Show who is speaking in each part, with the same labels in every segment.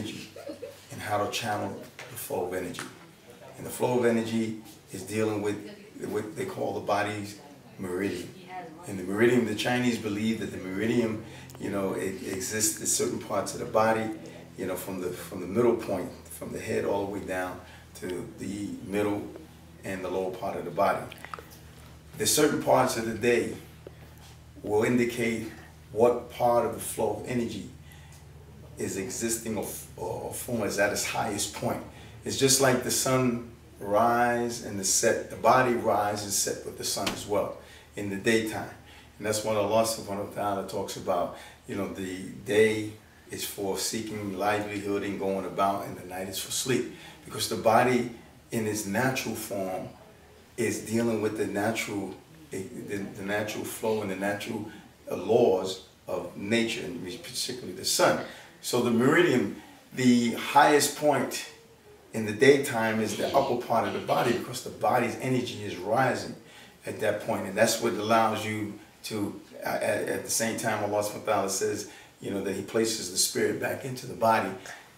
Speaker 1: energy and how to channel the flow of energy. And the flow of energy is dealing with what they call the body's meridian. And the meridian, the Chinese believe that the meridian, it exists in certain parts of the body, from the middle point, from the head all the way down to the middle and the lower part of the body. There's certain parts of the day will indicate what part of the flow of energy is existing or form is at its highest point. It's just like the sun rise and the body rise and set with the sun as well in the daytime. And that's what Allah subhanahu wa ta'ala talks about. The day is for seeking livelihood and going about, and the night is for sleep. Because the body in its natural form is dealing with the natural flow and the natural laws of nature, and particularly the sun. So the meridian, the highest point in the daytime, is the upper part of the body, because the body's energy is rising at that point, and that's what allows you to, at the same time, Allah subhanahu wa ta'ala says, that He places the spirit back into the body.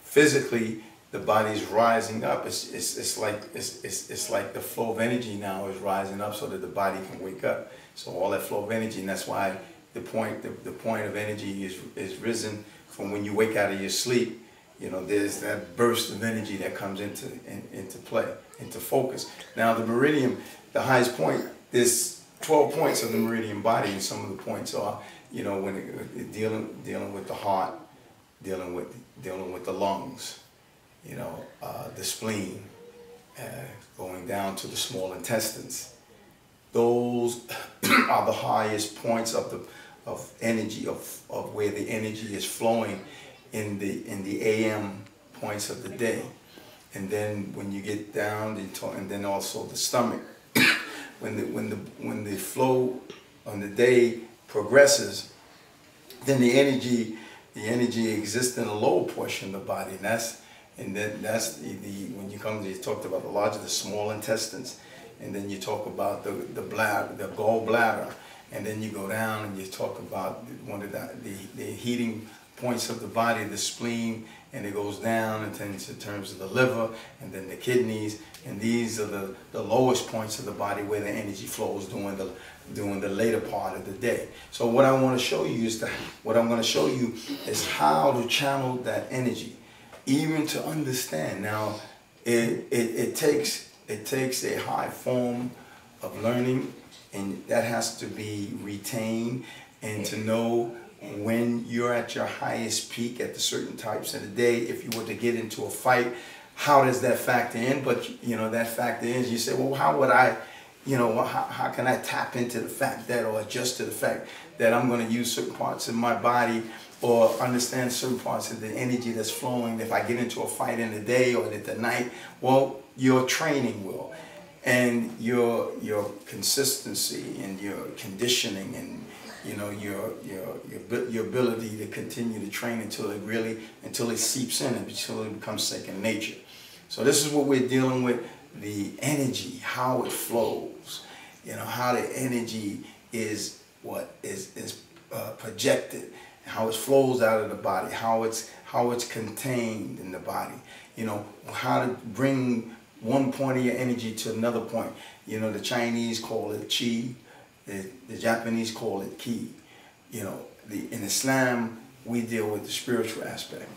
Speaker 1: Physically, the body's rising up. It's like the flow of energy now is rising up so that the body can wake up. So all that flow of energy, and that's why the point of energy is risen from when you wake out of your sleep. There's that burst of energy that comes into play, into focus. Now the meridian, the highest point, there's 12 points of the meridian body, and some of the points are, when it dealing with the heart, dealing with the lungs, the spleen, going down to the small intestines. Those are the highest points of energy, of where the energy is flowing in the AM points of the day. And then when you get down, and then also the stomach. When the flow on the day progresses, then the energy exists in the lower portion of the body, and that's when you talked about the larger, the small intestines, and then you talk about the bladder, the gallbladder, and then you go down and you talk about one of the heating points of the body, the spleen, and it goes down in terms of the liver, and then the kidneys, and these are the lowest points of the body where the energy flows during the later part of the day. So what I want to show you is how to channel that energy, even to understand. Now, it takes a high form of learning, and that has to be retained, and to know when you're at your highest peak at the certain types of the day. If you were to get into a fight, how does that factor in? But that factor in, you say, well, how would I, how can I tap into the fact that, or adjust to the fact that I'm going to use certain parts of my body, or understand certain parts of the energy that's flowing if I get into a fight in the day or at the night? Well, your training will, and your consistency and your conditioning, and your ability to continue to train until it seeps in, and until it becomes second nature. So this is what we're dealing with: the energy, how it flows, how the energy is projected, how it flows out of the body, how it's contained in the body. How to bring one point of your energy to another point. The Chinese call it qi. The Japanese call it ki. In Islam, we deal with the spiritual aspect.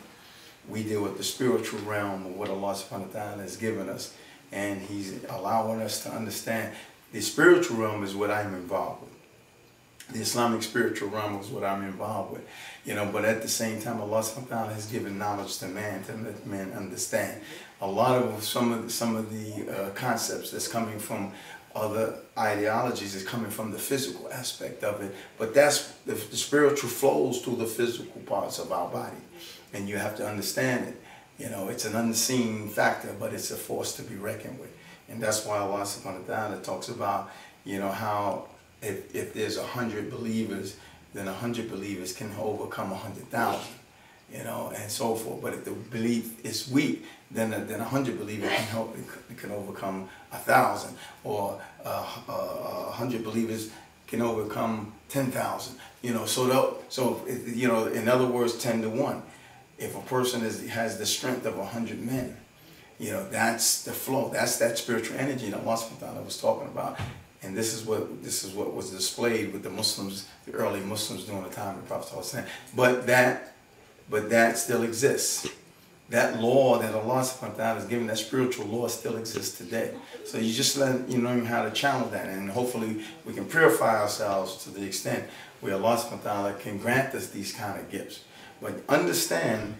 Speaker 1: We deal with the spiritual realm of what Allah subhanahu wa ta'ala has given us. And He's allowing us to understand the spiritual realm is what I'm involved with. The Islamic spiritual realm is what I'm involved with. But at the same time, Allah subhanahu wa ta'ala has given knowledge to man, to let man understand. A lot of some of the concepts that's coming from other ideologies is coming from the physical aspect of it, but that's the spiritual flows through the physical parts of our body, and you have to understand it. It's an unseen factor, but it's a force to be reckoned with, and that's why Allah subhanahu wa ta'ala talks about how if there's 100 believers, then 100 believers can overcome 100,000. And so forth. But if the belief is weak, then 100 believers can overcome 1,000, or 100 believers can overcome 10,000. So in other words, 10 to 1. If a person has the strength of 100 men, you know, that's the flow. That's that spiritual energy that Allah subhanahu wa ta'ala was talking about. And this is what was displayed with the Muslims, the early Muslims during the time of the Prophet ﷺ. But that still exists. That law that Allah subhanahu wa ta'ala has given, that spiritual law, still exists today. So you just learn how to channel that, and hopefully we can purify ourselves to the extent where Allah subhanahu wa ta'ala can grant us these kind of gifts. But understand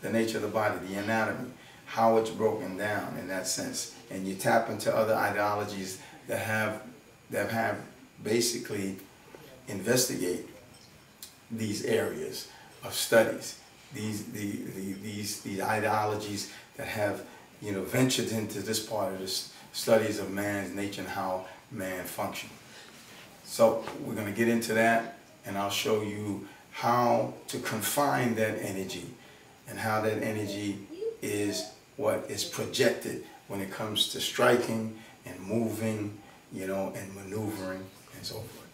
Speaker 1: the nature of the body, the anatomy, how it's broken down in that sense. And you tap into other ideologies that have basically investigate these areas of studies, these ideologies that have, you know, ventured into this part of the studies of man's nature and how man functions. So we're going to get into that, and I'll show you how to confine that energy and how that energy is what is projected when it comes to striking and moving, you know, and maneuvering and so forth.